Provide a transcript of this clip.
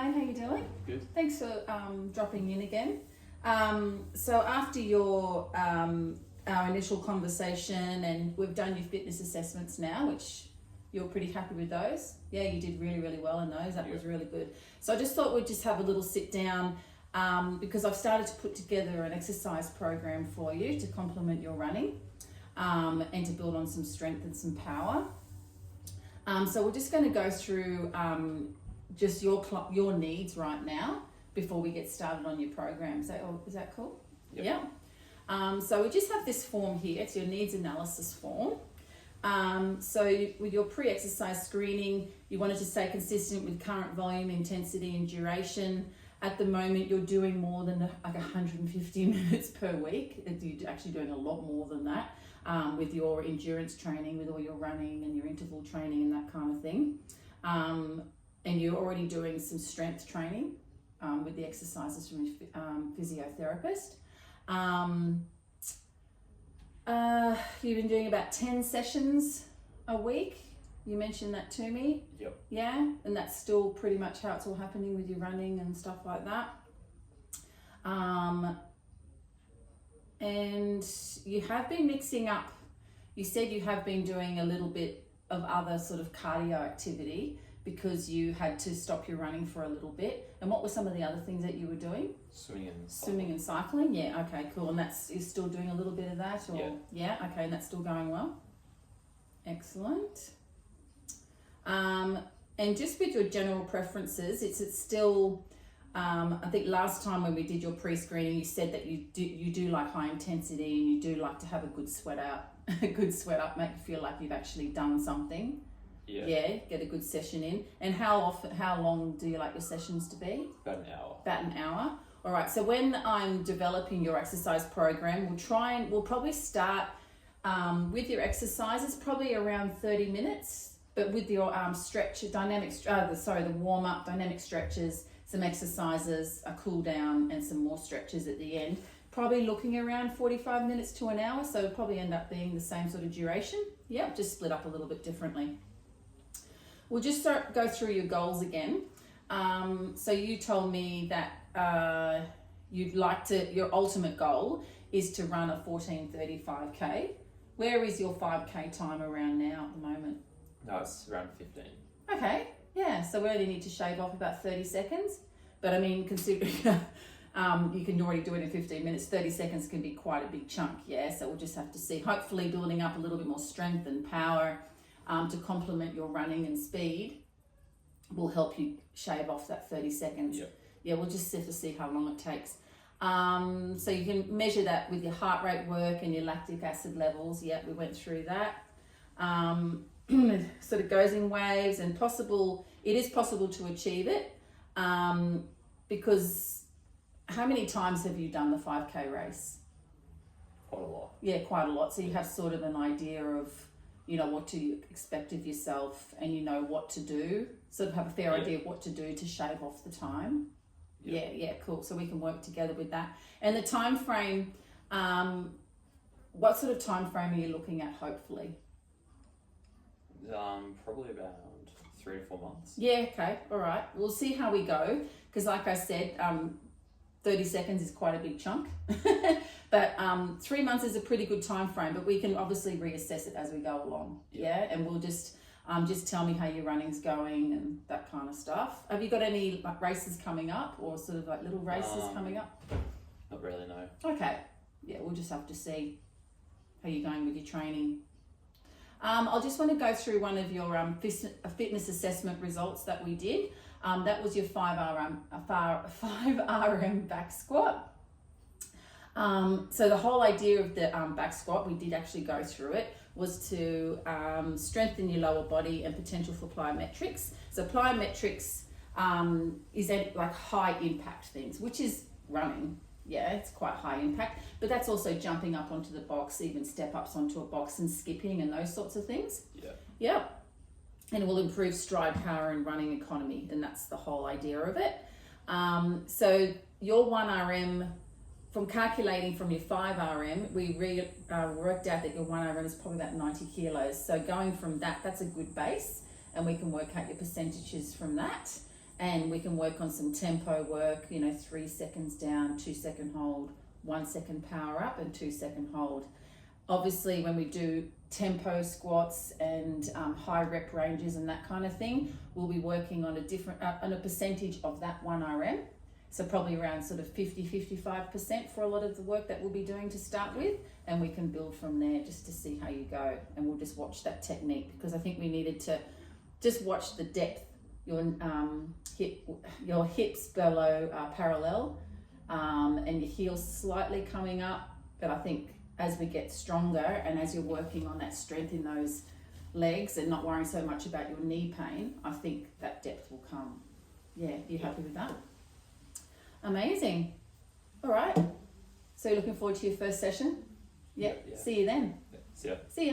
Ryan, how you doing? Good. Thanks for dropping in again. So after your our initial conversation, and we've done your fitness assessments now, which you're pretty happy with those. Yeah, you did really, really well in those. That was really good. So I just thought we'd just have a little sit down because I've started to put together an exercise program for you to complement your running and to build on some strength and some power. So we're just going to go through just your needs right now before we get started on your program. Is that cool? Yep. Yeah. So we just have this form here. It's your needs analysis form. With your pre-exercise screening, you wanted to stay consistent with current volume, intensity, and duration. At the moment, you're doing more than like 150 minutes per week. You're actually doing a lot more than that with your endurance training, with all your running and your interval training and that kind of thing. And you're already doing some strength training with the exercises from your physiotherapist. You've been doing about 10 sessions a week. You mentioned that to me. Yep. Yeah, and that's still pretty much how it's all happening with your running and stuff like that. And you have been mixing up, you said you have been doing a little bit of other sort of cardio activity because you had to stop your running for a little bit. And what were some of the other things that you were doing? Swimming and cycling. Yeah, okay, cool. And you're still doing a little bit of that? Or yeah, okay, and that's still going well. Excellent. And just with your general preferences, it's still I think last time when we did your pre-screening, you said that you do like high intensity and you do like to have a good sweat out, make you feel like you've actually done something. Yeah, get a good session in. And how long do you like your sessions to be? About an hour. About an hour. All right. So when I'm developing your exercise program, we'll probably start with your exercises probably around 30 minutes, but with your the warm up, dynamic stretches, some exercises, a cool down, and some more stretches at the end. Probably looking around 45 minutes to an hour. So it'll probably end up being the same sort of duration. Yep, just split up a little bit differently. We'll just go through your goals again. So you told me that your ultimate goal is to run a 14:35K. Where is your 5K time around now at the moment? No, it's around 15. Okay, yeah, so we only need to shave off about 30 seconds. But I mean, considering you can already do it in 15 minutes, 30 seconds can be quite a big chunk, yeah? So we'll just have to see. Hopefully building up a little bit more strength and power to complement your running and speed will help you shave off that 30 seconds. Yep. Yeah, we'll just have to see how long it takes. So you can measure that with your heart rate work and your lactic acid levels. Yeah, we went through that. Sort of goes in waves, and it is possible to achieve it because how many times have you done the 5K race? Quite a lot. Yeah, quite a lot. So you have sort of an idea of, what to expect of yourself, and you know what to do, sort of have a fair idea of what to do to shave off the time. Yeah, cool. So we can work together with that. And the time frame, what sort of time frame are you looking at, hopefully? Probably about 3 to 4 months. Yeah, okay, all right. We'll see how we go, because like I said, 30 seconds is quite a big chunk. But 3 months is a pretty good time frame, but we can obviously reassess it as we go along. Yeah, and we'll just tell me how your running's going and that kind of stuff. Have you got any races coming up, or sort of like little races coming up? Not really, no. Okay, yeah, we'll just have to see how you're going with your training. I'll just want to go through one of your fitness assessment results that we did. That was your 5RM back squat. So the whole idea of the back squat, we did actually go through it, was to strengthen your lower body and potential for plyometrics. So plyometrics is like high impact things, which is running. Yeah, it's quite high impact, but that's also jumping up onto the box, even step ups onto a box and skipping and those sorts of things. Yeah. And it will improve stride power and running economy, and that's the whole idea of it. So your 1RM, from calculating from your 5RM, we worked out that your 1RM is probably about 90 kilos. So going from that, that's a good base, and we can work out your percentages from that. and we can work on some tempo work, 3 seconds down, 2 second hold, 1 second power up, and 2 second hold. Obviously, when we do tempo squats and high rep ranges and that kind of thing, we'll be working on a percentage of that 1 RM. So probably around sort of 50-55% for a lot of the work that we'll be doing to start with, and we can build from there just to see how you go. And we'll just watch that technique, because I think we needed to just watch the depth, your hips below parallel, and your heels slightly coming up. But I think as we get stronger and as you're working on that strength in those legs and not worrying so much about your knee pain, I think that depth will come. Yeah, you happy with that? Amazing. All right. So you're looking forward to your first session? Yep. Yeah. See you then. See ya. See ya.